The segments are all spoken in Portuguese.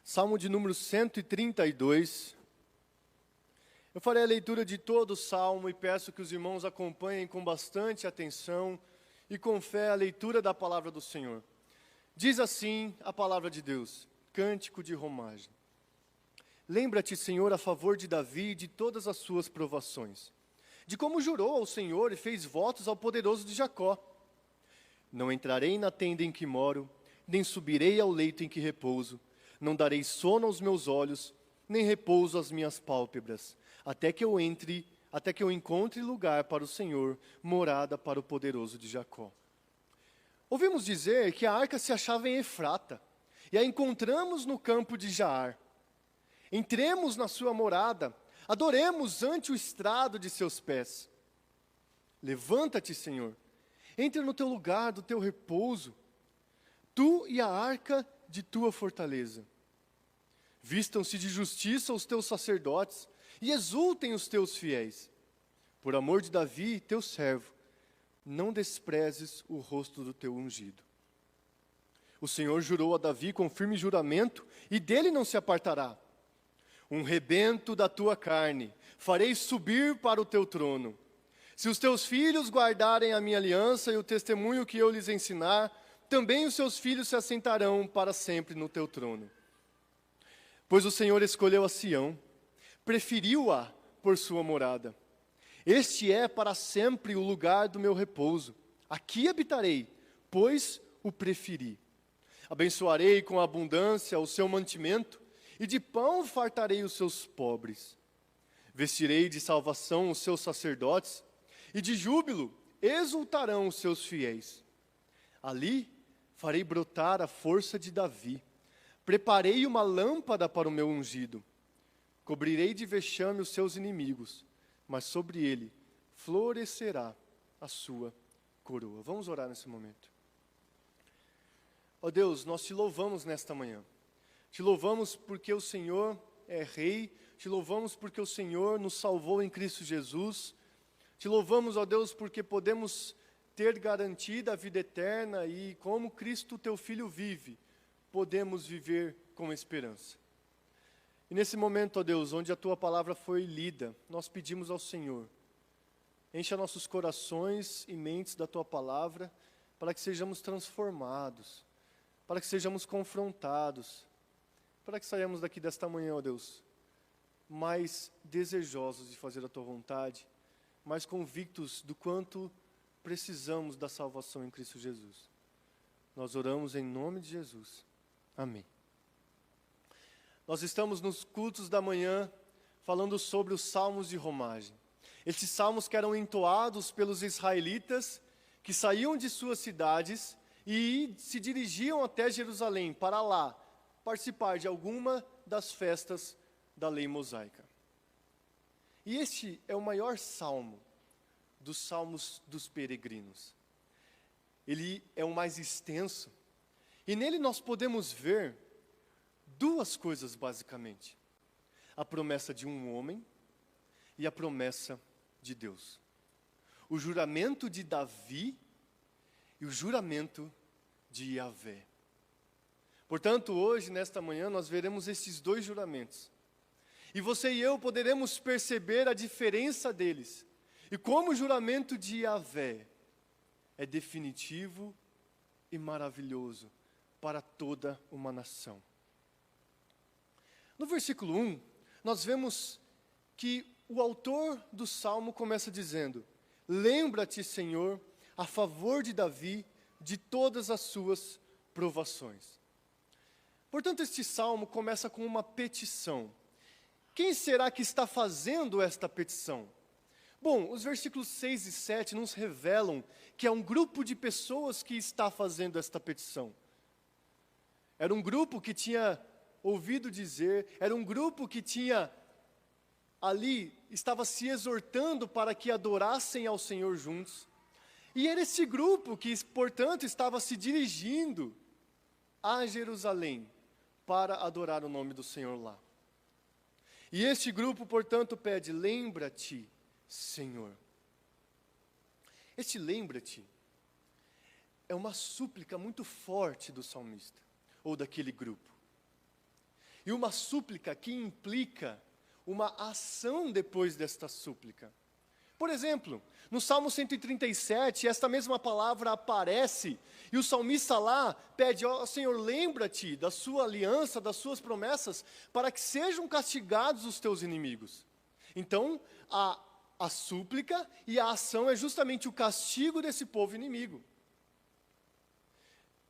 Salmo de número 132. Eu farei a leitura de todo o Salmo e peço que os irmãos acompanhem com bastante atenção e com fé a leitura da palavra do Senhor. Diz assim a palavra de Deus, cântico de romagem. Lembra-te, Senhor, a favor de Davi e de todas as suas provações, de como jurou ao Senhor e fez votos ao poderoso de Jacó. Não entrarei na tenda em que moro, nem subirei ao leito em que repouso. Não darei sono aos meus olhos, nem repouso às minhas pálpebras, até que eu encontre lugar para o Senhor, morada para o poderoso de Jacó. Ouvimos dizer que a arca se achava em Efrata, e a encontramos no campo de Jaar. Entremos na sua morada, adoremos ante o estrado de seus pés. Levanta-te, Senhor, entra no teu lugar do teu repouso, tu e a arca de tua fortaleza. Vistam-se de justiça os teus sacerdotes e exultem os teus fiéis. Por amor de Davi, teu servo, não desprezes o rosto do teu ungido. O Senhor jurou a Davi com firme juramento, e dele não se apartará. Um rebento da tua carne farei subir para o teu trono. Se os teus filhos guardarem a minha aliança e o testemunho que eu lhes ensinar, também os seus filhos se assentarão para sempre no teu trono. Pois o Senhor escolheu a Sião, preferiu-a por sua morada. Este é para sempre o lugar do meu repouso. Aqui habitarei, pois o preferi. Abençoarei com abundância o seu mantimento, e de pão fartarei os seus pobres. Vestirei de salvação os seus sacerdotes, e de júbilo exultarão os seus fiéis. Ali farei brotar a força de Davi. Preparei uma lâmpada para o meu ungido. Cobrirei de vexame os seus inimigos, mas sobre ele florescerá a sua coroa. Vamos orar nesse momento. Ó Deus, nós te louvamos nesta manhã. Te louvamos porque o Senhor é Rei. Te louvamos porque o Senhor nos salvou em Cristo Jesus. Te louvamos, ó Deus, porque podemos ter garantida a vida eterna e como Cristo, teu Filho, vive, podemos viver com esperança. E nesse momento, ó Deus, onde a tua palavra foi lida, nós pedimos ao Senhor, encha nossos corações e mentes da tua palavra, para que sejamos transformados, para que sejamos confrontados, para que saiamos daqui desta manhã, ó Deus, mais desejosos de fazer a tua vontade, mais convictos do quanto precisamos da salvação em Cristo Jesus. Nós oramos em nome de Jesus. Amém. Nós estamos nos cultos da manhã falando sobre os salmos de romagem. Esses salmos que eram entoados pelos israelitas que saíam de suas cidades e se dirigiam até Jerusalém para lá participar de alguma das festas da lei mosaica. E este é o maior salmo dos salmos dos peregrinos. Ele é o mais extenso. E nele nós podemos ver duas coisas basicamente. A promessa de um homem e a promessa de Deus. O juramento de Davi e o juramento de Yahvé. Portanto, hoje, nesta manhã, nós veremos esses dois juramentos. E você e eu poderemos perceber a diferença deles. E como o juramento de Yahvé é definitivo e maravilhoso para toda uma nação. No versículo 1, nós vemos que o autor do Salmo começa dizendo: lembra-te, Senhor, a favor de Davi, de todas as suas provações. Portanto, este Salmo começa com uma petição. Quem será que está fazendo esta petição? Bom, os versículos 6 e 7 nos revelam que é um grupo de pessoas que está fazendo esta petição. Era um grupo que tinha ouvido dizer, era um grupo que tinha ali, estava se exortando para que adorassem ao Senhor juntos. E era esse grupo que, portanto, estava se dirigindo a Jerusalém para adorar o nome do Senhor lá. E este grupo, portanto, pede: lembra-te, Senhor. Este lembra-te é uma súplica muito forte do salmista, ou daquele grupo. E uma súplica que implica uma ação depois desta súplica. Por exemplo, no Salmo 137, esta mesma palavra aparece, e o salmista lá pede, ó Senhor, lembra-te da sua aliança, das suas promessas, para que sejam castigados os teus inimigos. Então, a súplica e a ação é justamente o castigo desse povo inimigo.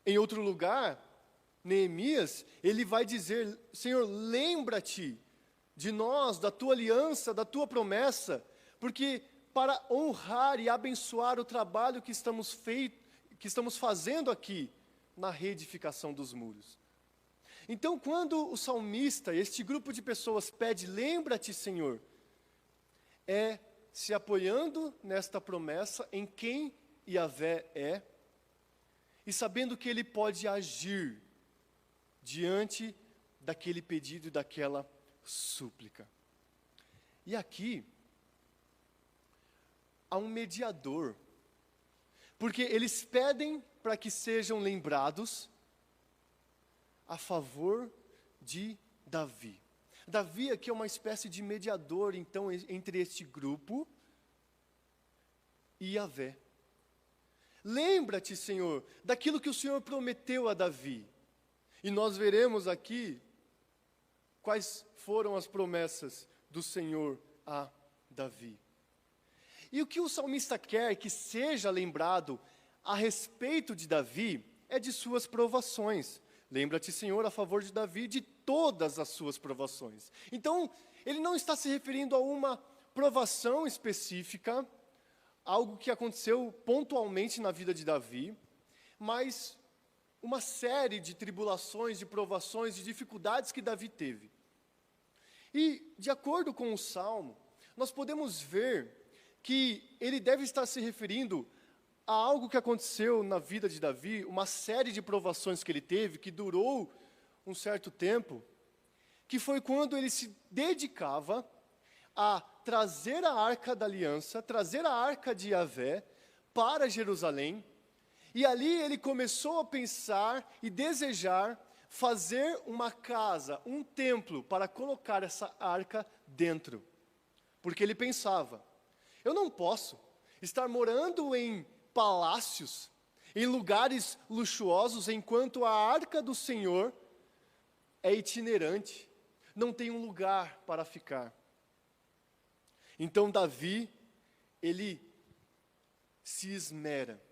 Em outro lugar, Neemias, ele vai dizer, Senhor, lembra-te de nós, da tua aliança, da tua promessa, porque para honrar e abençoar o trabalho que estamos fazendo aqui na reedificação dos muros. Então, quando o salmista, este grupo de pessoas pede, lembra-te, Senhor, é se apoiando nesta promessa em quem Yahvé é, e sabendo que ele pode agir diante daquele pedido e daquela súplica. E aqui há um mediador, porque eles pedem para que sejam lembrados a favor de Davi. Davi aqui é uma espécie de mediador, então, entre este grupo e Yahvé. Lembra-te, Senhor, daquilo que o Senhor prometeu a Davi. E nós veremos aqui quais foram as promessas do Senhor a Davi. E o que o salmista quer que seja lembrado a respeito de Davi é de suas provações. Lembra-te, Senhor, a favor de Davi, de todas as suas provações. Então, ele não está se referindo a uma provação específica, algo que aconteceu pontualmente na vida de Davi, mas uma série de tribulações, de provações, de dificuldades que Davi teve. E, de acordo com o Salmo, nós podemos ver que ele deve estar se referindo a algo que aconteceu na vida de Davi, uma série de provações que ele teve, que durou um certo tempo, que foi quando ele se dedicava a trazer a Arca da Aliança, trazer a Arca de Yahvé para Jerusalém, e ali ele começou a pensar e desejar fazer uma casa, um templo, para colocar essa arca dentro. Porque ele pensava, eu não posso estar morando em palácios, em lugares luxuosos, enquanto a arca do Senhor é itinerante, não tem um lugar para ficar. Então Davi, ele se esmera,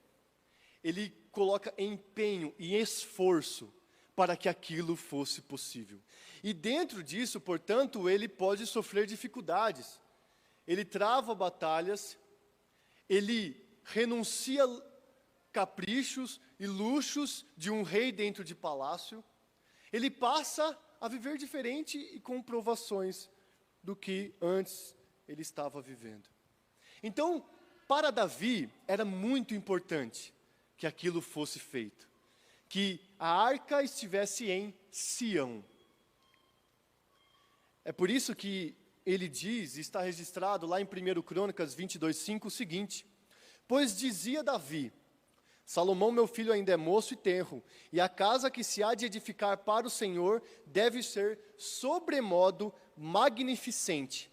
ele coloca empenho e esforço para que aquilo fosse possível. E dentro disso, portanto, ele pode sofrer dificuldades. Ele trava batalhas, ele renuncia caprichos e luxos de um rei dentro de palácio. Ele passa a viver diferente e com provações do que antes ele estava vivendo. Então, para Davi, era muito importante que aquilo fosse feito, que a arca estivesse em Sião. É por isso que ele diz, está registrado lá em 1 Crônicas 22:5, o seguinte: pois dizia Davi, Salomão meu filho ainda é moço e tenro, e a casa que se há de edificar para o Senhor deve ser sobremodo magnificente,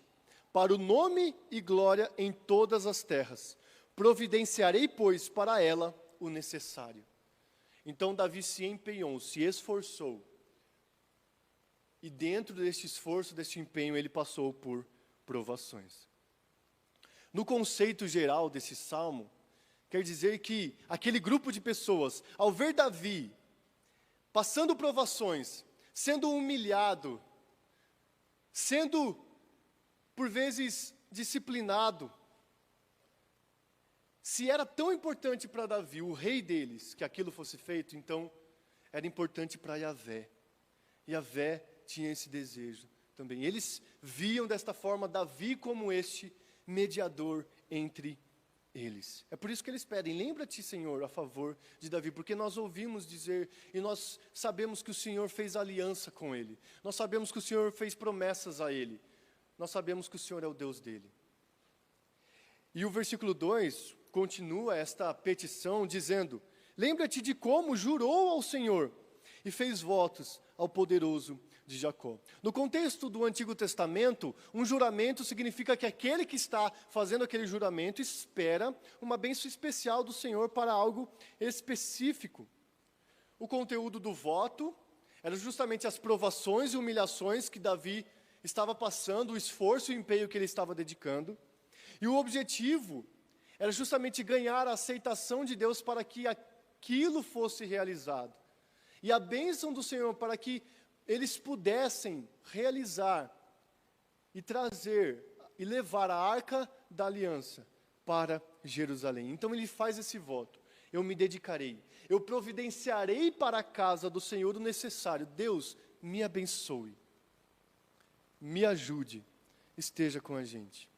para o nome e glória em todas as terras. Providenciarei, pois, para ela o necessário. Então Davi se empenhou, se esforçou. E dentro deste esforço, deste empenho, ele passou por provações. No conceito geral desse salmo, quer dizer que aquele grupo de pessoas, ao ver Davi passando provações, sendo humilhado, sendo por vezes disciplinado, se era tão importante para Davi, o rei deles, que aquilo fosse feito, então era importante para Yahvé. Yahvé tinha esse desejo também. Eles viam desta forma Davi como este mediador entre eles. É por isso que eles pedem, lembra-te, Senhor, a favor de Davi, porque nós ouvimos dizer, e nós sabemos que o Senhor fez aliança com ele, nós sabemos que o Senhor fez promessas a ele, nós sabemos que o Senhor é o Deus dele. E o versículo 2 continua esta petição dizendo, lembra-te de como jurou ao Senhor, e fez votos ao poderoso de Jacó. No contexto do Antigo Testamento, um juramento significa que aquele que está fazendo aquele juramento espera uma bênção especial do Senhor para algo específico. O conteúdo do voto era justamente as provações e humilhações que Davi estava passando, o esforço e o empenho que ele estava dedicando. E o objetivo era justamente ganhar a aceitação de Deus para que aquilo fosse realizado. E a bênção do Senhor para que eles pudessem realizar e trazer e levar a arca da aliança para Jerusalém. Então ele faz esse voto: eu me dedicarei, eu providenciarei para a casa do Senhor o necessário. Deus, me abençoe, me ajude, esteja com a gente.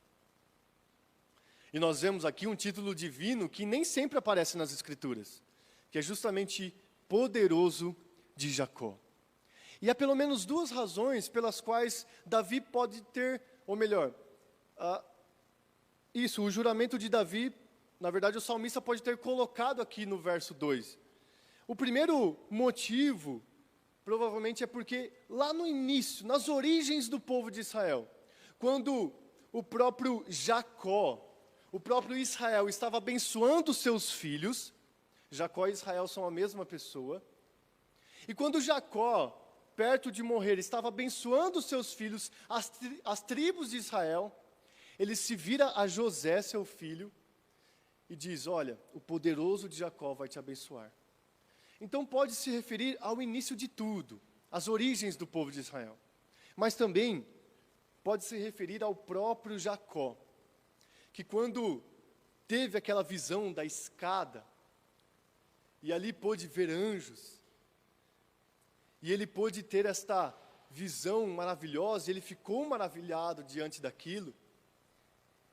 E nós vemos aqui um título divino que nem sempre aparece nas Escrituras, que é justamente poderoso de Jacó. E há pelo menos duas razões pelas quais Davi pode ter, ou melhor, o juramento de Davi, na verdade o salmista pode ter colocado aqui no verso 2. O primeiro motivo, provavelmente é porque lá no início, nas origens do povo de Israel, quando o próprio Jacó, o próprio Israel estava abençoando seus filhos, Jacó e Israel são a mesma pessoa, e quando Jacó, perto de morrer, estava abençoando seus filhos, as tribos de Israel, ele se vira a José, seu filho, e diz: olha, o poderoso de Jacó vai te abençoar. Então pode se referir ao início de tudo, às origens do povo de Israel, mas também pode se referir ao próprio Jacó, que quando teve aquela visão da escada, e ali pôde ver anjos, e ele pôde ter esta visão maravilhosa, ele ficou maravilhado diante daquilo,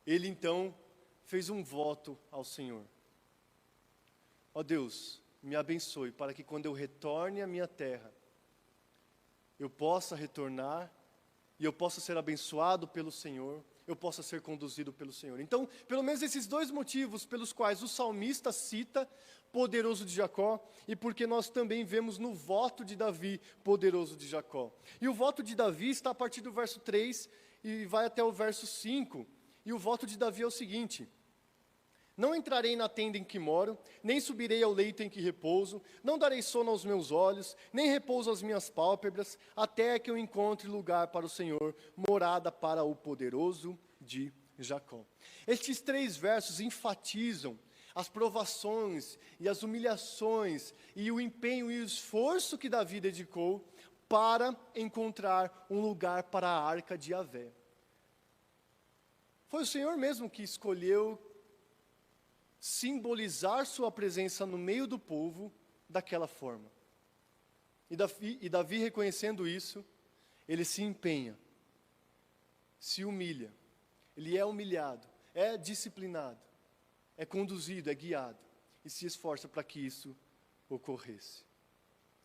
ele então fez um voto ao Senhor: ó Deus, me abençoe, para que quando eu retorne à minha terra, eu possa retornar, e eu possa ser abençoado pelo Senhor, eu possa ser conduzido pelo Senhor. Então, pelo menos esses dois motivos pelos quais o salmista cita poderoso de Jacó, e porque nós também vemos no voto de Davi, poderoso de Jacó. E o voto de Davi está a partir do verso 3 e vai até o verso 5, e o voto de Davi é o seguinte: não entrarei na tenda em que moro, nem subirei ao leito em que repouso, não darei sono aos meus olhos, nem repouso às minhas pálpebras, até que eu encontre lugar para o Senhor, morada para o poderoso de Jacó. Estes 3 versos enfatizam as provações e as humilhações e o empenho e o esforço que Davi dedicou para encontrar um lugar para a arca de Yahvé. Foi o Senhor mesmo que escolheu simbolizar sua presença no meio do povo daquela forma. E Davi, reconhecendo isso, ele se empenha, se humilha, ele é humilhado, é disciplinado, é conduzido, é guiado, e se esforça para que isso ocorresse.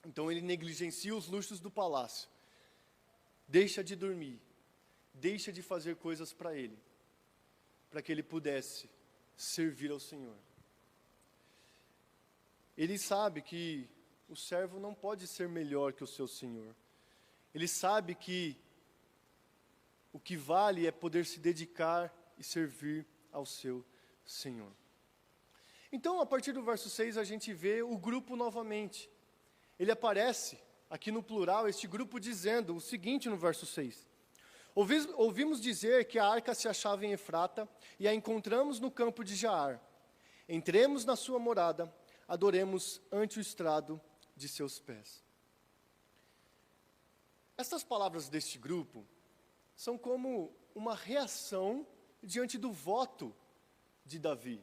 Então ele negligencia os luxos do palácio, deixa de dormir, deixa de fazer coisas para ele, para que ele pudesse servir ao Senhor. Ele sabe que o servo não pode ser melhor que o seu Senhor. Ele sabe que o que vale é poder se dedicar e servir ao seu Senhor. Então, a partir do verso 6, a gente vê o grupo novamente. Ele aparece aqui no plural, este grupo dizendo o seguinte no verso 6: ouvimos dizer que a arca se achava em Efrata e a encontramos no campo de Jaar. Entremos na sua morada, adoremos ante o estrado de seus pés. Estas palavras deste grupo são como uma reação diante do voto de Davi.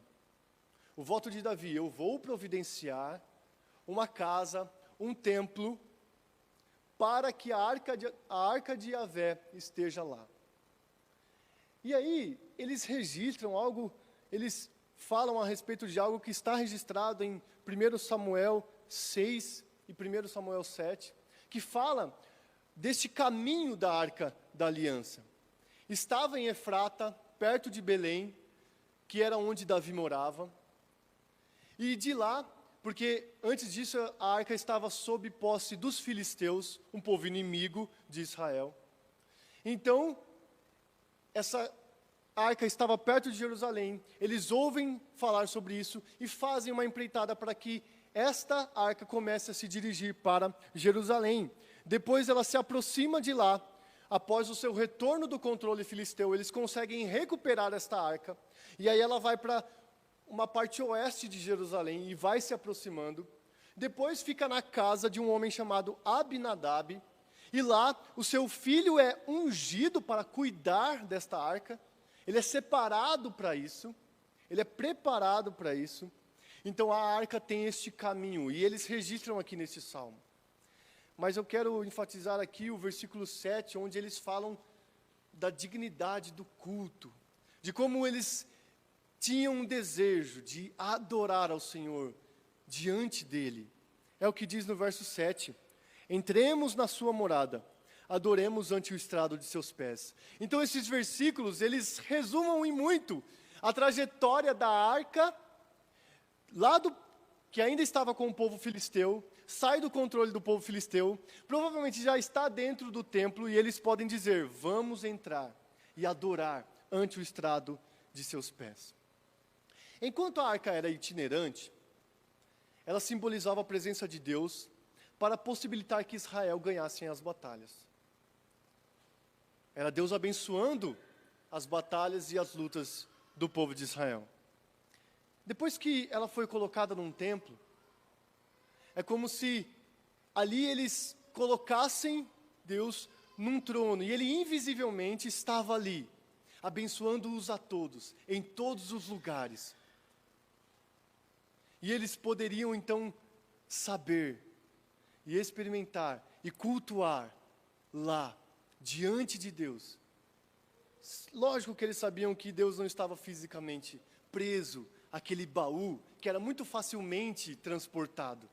O voto de Davi: eu vou providenciar uma casa, um templo, para que a arca de Yahvé esteja lá. E aí, eles registram algo, eles falam a respeito de algo que está registrado em 1 Samuel 6 e 1 Samuel 7, que fala deste caminho da arca da aliança. Estava em Efrata, perto de Belém, que era onde Davi morava, e de lá porque antes disso a arca estava sob posse dos filisteus, um povo inimigo de Israel. Então, essa arca estava perto de Jerusalém, eles ouvem falar sobre isso e fazem uma empreitada para que esta arca comece a se dirigir para Jerusalém. Depois ela se aproxima de lá, após o seu retorno do controle filisteu, eles conseguem recuperar esta arca, e aí ela vai para uma parte oeste de Jerusalém e vai se aproximando. Depois fica na casa de um homem chamado Abinadab, e lá o seu filho é ungido para cuidar desta arca, ele é separado para isso, ele é preparado para isso. Então a arca tem este caminho, e eles registram aqui nesse salmo. Mas eu quero enfatizar aqui o versículo 7, onde eles falam da dignidade do culto, de como eles tinham um desejo de adorar ao Senhor diante dele. É o que diz no verso 7. Entremos na sua morada, adoremos ante o estrado de seus pés. Então esses versículos, eles resumam em muito a trajetória da arca, que ainda estava com o povo filisteu, sai do controle do povo filisteu, provavelmente já está dentro do templo, e eles podem dizer, vamos entrar e adorar ante o estrado de seus pés. Enquanto a arca era itinerante, ela simbolizava a presença de Deus para possibilitar que Israel ganhasse as batalhas. Era Deus abençoando as batalhas e as lutas do povo de Israel. Depois que ela foi colocada num templo, é como se ali eles colocassem Deus num trono, e Ele invisivelmente estava ali, abençoando-os a todos, em todos os lugares. E eles poderiam então saber, e experimentar, e cultuar lá, diante de Deus. Lógico que eles sabiam que Deus não estava fisicamente preso àquele baú, que era muito facilmente transportado.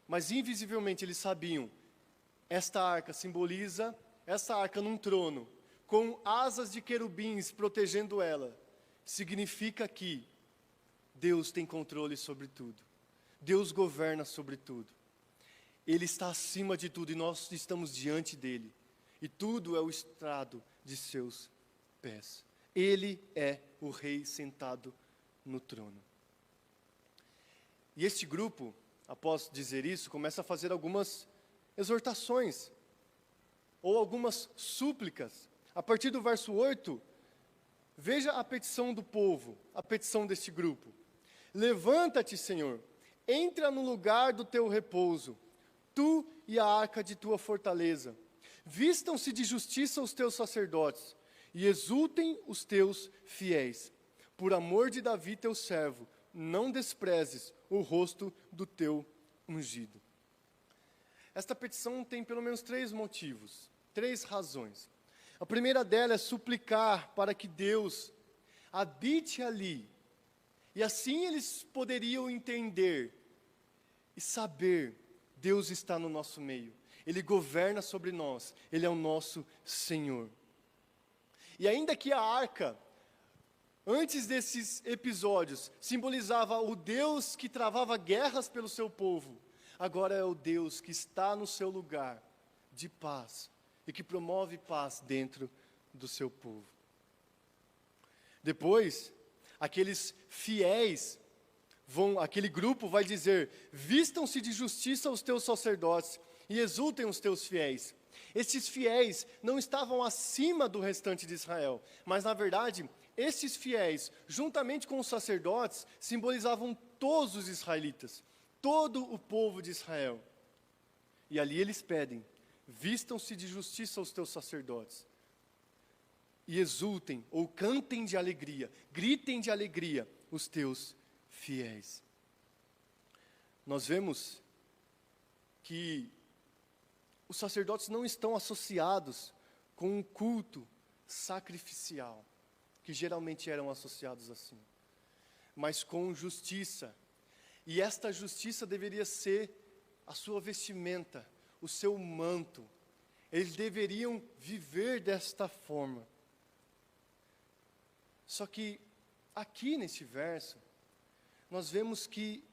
Mas invisivelmente eles sabiam, esta arca simboliza, essa arca num trono, com asas de querubins protegendo ela, significa que Deus tem controle sobre tudo. Deus governa sobre tudo. Ele está acima de tudo e nós estamos diante dele. E tudo é o estrado de seus pés. Ele é o rei sentado no trono. E este grupo, após dizer isso, começa a fazer algumas exortações, ou algumas súplicas. A partir do verso 8, veja a petição do povo, a petição deste grupo. Levanta-te, Senhor, entra no lugar do teu repouso, tu e a arca de tua fortaleza. Vistam-se de justiça os teus sacerdotes, e exultem os teus fiéis. Por amor de Davi, teu servo, não desprezes o rosto do teu ungido. Esta petição tem pelo menos 3 motivos, 3 razões. A primeira dela é suplicar para que Deus habite ali, e assim eles poderiam entender e saber, Deus está no nosso meio, Ele governa sobre nós, Ele é o nosso Senhor. E ainda que a arca, antes desses episódios, simbolizava o Deus que travava guerras pelo seu povo, agora é o Deus que está no seu lugar de paz e que promove paz dentro do seu povo. Depois, aqueles fiéis aquele grupo vai dizer, vistam-se de justiça os teus sacerdotes e exultem os teus fiéis. Estes fiéis não estavam acima do restante de Israel, mas na verdade, estes fiéis, juntamente com os sacerdotes, simbolizavam todos os israelitas, todo o povo de Israel. E ali eles pedem, vistam-se de justiça os teus sacerdotes, e exultem, ou cantem de alegria, gritem de alegria os teus fiéis. Nós vemos que os sacerdotes não estão associados com um culto sacrificial, que geralmente eram associados assim, mas com justiça. E esta justiça deveria ser a sua vestimenta, o seu manto. Eles deveriam viver desta forma. Só que aqui neste verso, nós vemos que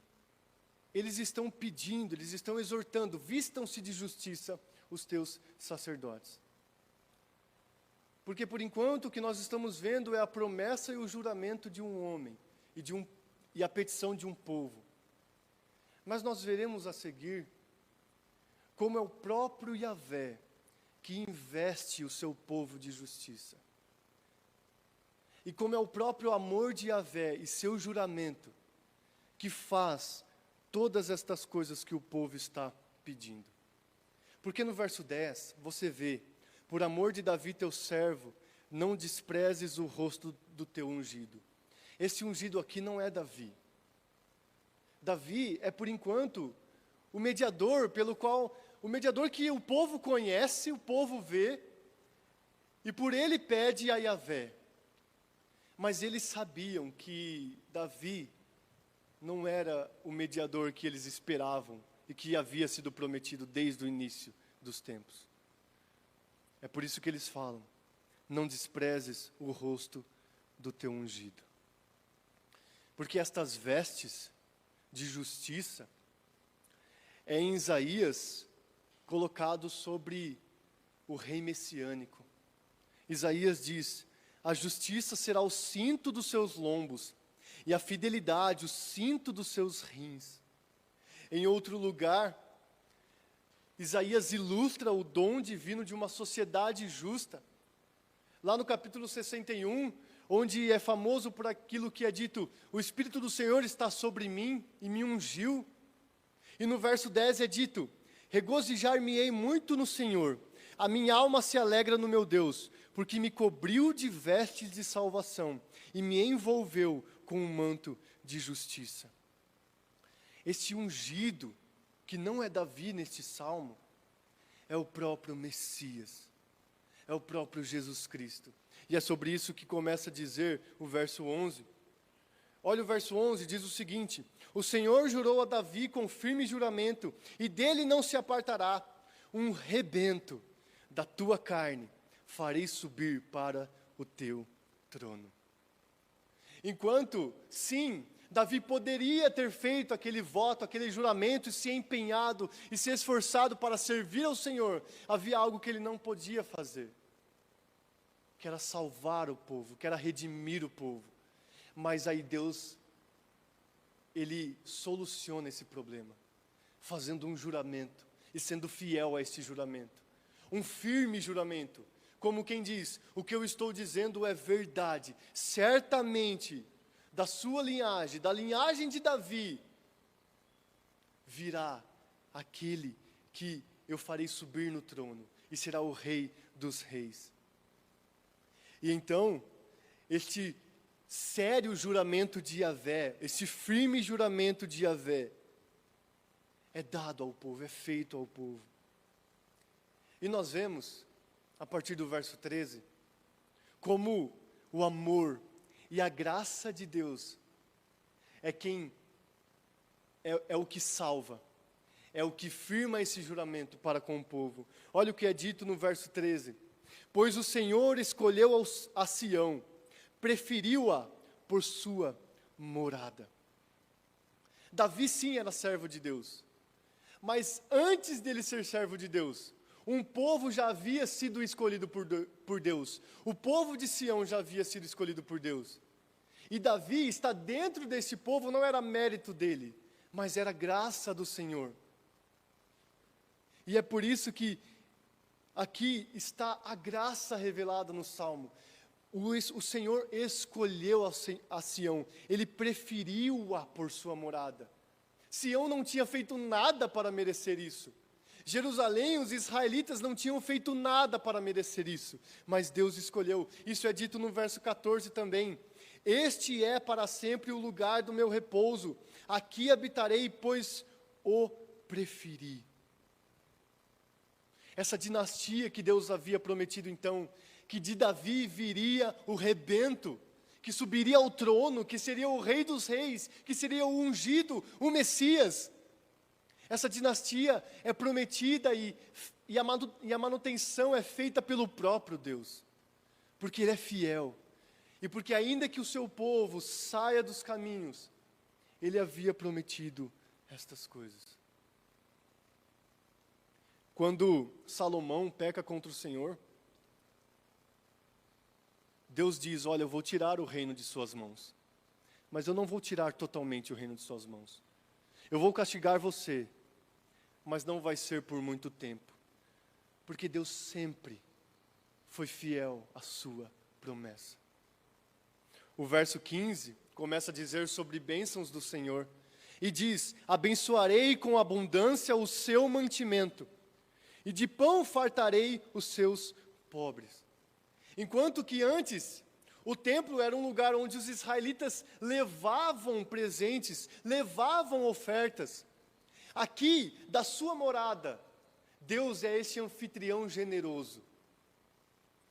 eles estão pedindo, eles estão exortando, vistam-se de justiça os teus sacerdotes. Porque por enquanto o que nós estamos vendo é a promessa e o juramento de um homem e a petição de um povo. Mas nós veremos a seguir como é o próprio Yahvé que investe o seu povo de justiça. E como é o próprio amor de Yahvé e seu juramento que faz todas estas coisas que o povo está pedindo. Porque no verso 10, você vê: por amor de Davi teu servo, não desprezes o rosto do teu ungido. Esse ungido aqui não é Davi. Davi é, por enquanto, o mediador que o povo conhece, o povo vê, e por ele pede a Yahvé. Mas eles sabiam que Davi não era o mediador que eles esperavam e que havia sido prometido desde o início dos tempos. É por isso que eles falam: não desprezes o rosto do teu ungido. Porque estas vestes de justiça é em Isaías colocado sobre o rei messiânico. Isaías diz: a justiça será o cinto dos seus lombos, e a fidelidade o cinto dos seus rins. Em outro lugar, Isaías ilustra o dom divino de uma sociedade justa. Lá no capítulo 61, onde é famoso por aquilo que é dito: o Espírito do Senhor está sobre mim e me ungiu. E no verso 10 é dito: regozijar-me-ei muito no Senhor, a minha alma se alegra no meu Deus, porque me cobriu de vestes de salvação e me envolveu com um manto de justiça. Este ungido, que não é Davi neste salmo, é o próprio Messias, é o próprio Jesus Cristo. E é sobre isso que começa a dizer o verso 11. Olha o verso 11, diz o seguinte: o Senhor jurou a Davi com firme juramento, e dele não se apartará: um rebento da tua carne farei subir para o teu trono. Enquanto, sim, Davi poderia ter feito aquele voto, aquele juramento, e se empenhado e se esforçado para servir ao Senhor, havia algo que ele não podia fazer, que era salvar o povo, que era redimir o povo. Mas aí Deus, Ele soluciona esse problema, fazendo um juramento e sendo fiel a esse juramento. Um firme juramento, como quem diz: o que eu estou dizendo é verdade. Certamente, da sua linhagem, da linhagem de Davi, virá aquele que eu farei subir no trono, e será o Rei dos Reis. E então, este sério juramento de Yahvé, este firme juramento de Yahvé, é dado ao povo, é feito ao povo. E nós vemos, a partir do verso 13, como o amor e a graça de Deus é o que salva, é o que firma esse juramento para com o povo. Olha o que é dito no verso 13: pois o Senhor escolheu a Sião, preferiu-a por sua morada. Davi sim era servo de Deus, mas antes dele ser servo de Deus, um povo já havia sido escolhido por Deus. O povo de Sião já havia sido escolhido por Deus. E Davi está dentro desse povo, não era mérito dele, mas era graça do Senhor. E é por isso que aqui está a graça revelada no Salmo. O Senhor escolheu a Sião, Ele preferiu-a por sua morada. Sião não tinha feito nada para merecer isso. Jerusalém, os israelitas não tinham feito nada para merecer isso, mas Deus escolheu. Isso é dito no verso 14 também: este é para sempre o lugar do meu repouso, aqui habitarei, pois o preferi. Essa dinastia que Deus havia prometido então, que de Davi viria o rebento, que subiria ao trono, que seria o Rei dos Reis, que seria o ungido, o Messias. Essa dinastia é prometida e a manutenção é feita pelo próprio Deus, porque Ele é fiel, e porque ainda que o seu povo saia dos caminhos, Ele havia prometido estas coisas. Quando Salomão peca contra o Senhor, Deus diz: olha, eu vou tirar o reino de suas mãos, mas eu não vou tirar totalmente o reino de suas mãos. Eu vou castigar você, mas não vai ser por muito tempo, porque Deus sempre foi fiel à sua promessa. O verso 15 começa a dizer sobre bênçãos do Senhor, e diz: abençoarei com abundância o seu mantimento, e de pão fartarei os seus pobres. Enquanto que antes, o templo era um lugar onde os israelitas levavam presentes, levavam ofertas. Aqui, da sua morada, Deus é esse anfitrião generoso.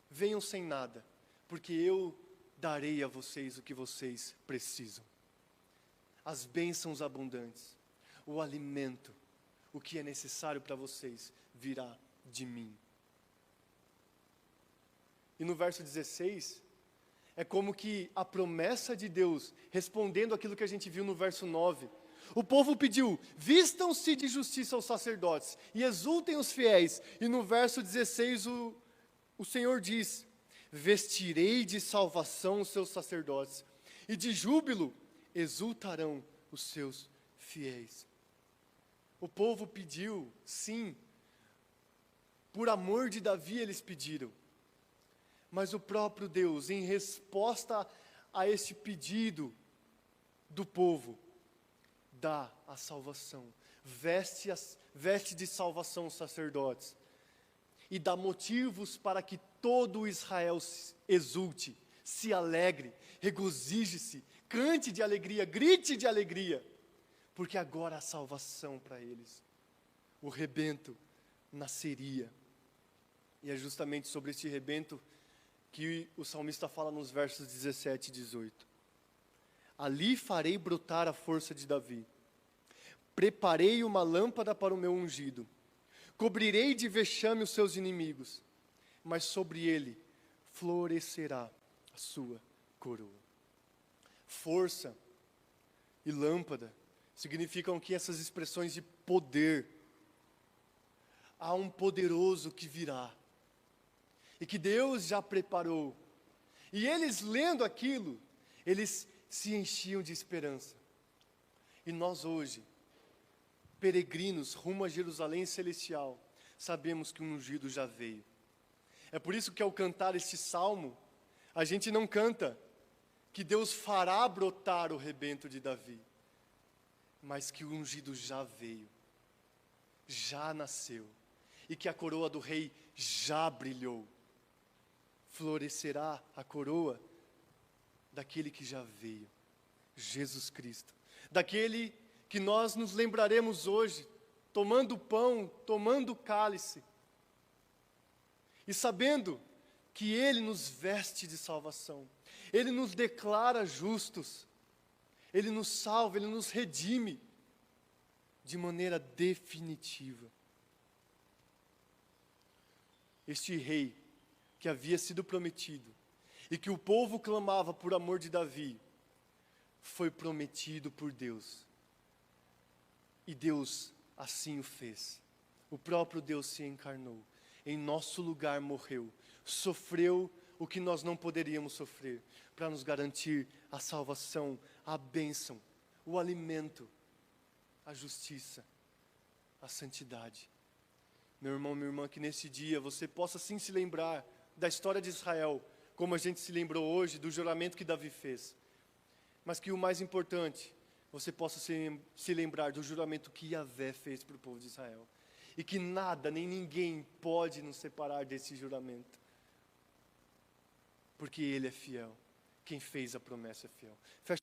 Venham sem nada, porque eu darei a vocês o que vocês precisam. As bênçãos abundantes, o alimento, o que é necessário para vocês, virá de mim. E no verso 16, é como que a promessa de Deus, respondendo aquilo que a gente viu no verso 9. O povo pediu: vistam-se de justiça os sacerdotes, e exultem os fiéis. E no verso 16 o Senhor diz: vestirei de salvação os seus sacerdotes, e de júbilo exultarão os seus fiéis. O povo pediu, sim, por amor de Davi eles pediram. Mas o próprio Deus, em resposta a este pedido do povo, dá a salvação, veste de salvação os sacerdotes, e dá motivos para que todo Israel exulte, se alegre, regozije-se, cante de alegria, grite de alegria, porque agora há salvação para eles. O rebento nasceria. E é justamente sobre este rebento que o salmista fala nos versos 17 e 18. Ali farei brotar a força de Davi. Preparei uma lâmpada para o meu ungido. Cobrirei de vexame os seus inimigos, mas sobre ele florescerá a sua coroa. Força e lâmpada significam que essas expressões de poder. Há um poderoso que virá, e que Deus já preparou. E eles lendo aquilo, eles se enchiam de esperança. E nós hoje, peregrinos rumo a Jerusalém celestial, sabemos que um ungido já veio. É por isso que ao cantar este salmo, a gente não canta que Deus fará brotar o rebento de Davi, mas que o ungido já veio, já nasceu, e que a coroa do rei já brilhou. Florescerá a coroa daquele que já veio, Jesus Cristo, daquele que nós nos lembraremos hoje, tomando o pão, tomando o cálice, e sabendo que Ele nos veste de salvação, Ele nos declara justos, Ele nos salva, Ele nos redime, de maneira definitiva. Este rei, que havia sido prometido, e que o povo clamava por amor de Davi, foi prometido por Deus. E Deus assim o fez. O próprio Deus se encarnou, em nosso lugar morreu, sofreu o que nós não poderíamos sofrer, para nos garantir a salvação, a bênção, o alimento, a justiça, a santidade. Meu irmão, minha irmã, que nesse dia você possa sim se lembrar da história de Israel, como a gente se lembrou hoje, do juramento que Davi fez. Mas que o mais importante, você possa se lembrar do juramento que Yahvé fez para o povo de Israel. E que nada, nem ninguém pode nos separar desse juramento. Porque Ele é fiel. Quem fez a promessa é fiel. Feche